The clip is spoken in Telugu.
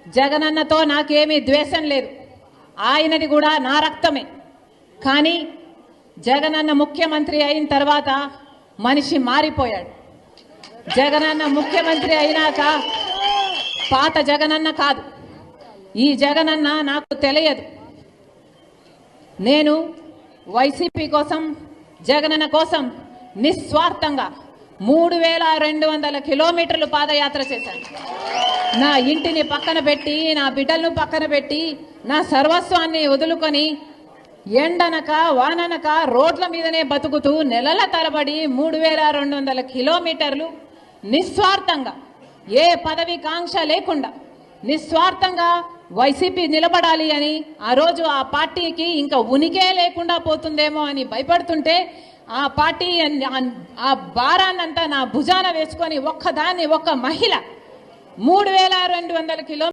జగనన్నతో నాకేమీ ద్వేషం లేదు, ఆయనది కూడా నా రక్తమే. కానీ జగనన్న ముఖ్యమంత్రి అయిన తర్వాత మనిషి మారిపోయాడు. జగనన్న ముఖ్యమంత్రి అయినాక పాత జగనన్న కాదు, ఈ జగనన్న నాకు తెలియదు. నేను వైసీపీ కోసం, జగనన్న కోసం నిస్వార్థంగా 3200 కిలోమీటర్లు పాదయాత్ర చేశాను. నా ఇంటిని పక్కన పెట్టి, నా బిడ్డలను పక్కన పెట్టి, నా సర్వస్వాన్ని వదులుకొని ఎండనక వాననక రోడ్ల మీదనే బతుకుతూ నెలల తరబడి 3200 కిలోమీటర్లు నిస్వార్థంగా, ఏ పదవి కాంక్ష లేకుండా నిస్వార్థంగా వైసీపీ నిలబడాలి అని, ఆ రోజు ఆ పార్టీకి ఇంకా ఉనికే లేకుండా పోతుందేమో అని భయపడుతుంటే, ఆ పార్టీ ఆ భారాన్నంతా నా భుజాన వేసుకొని ఒక్క మహిళ 3200 కిలోమీటర్లు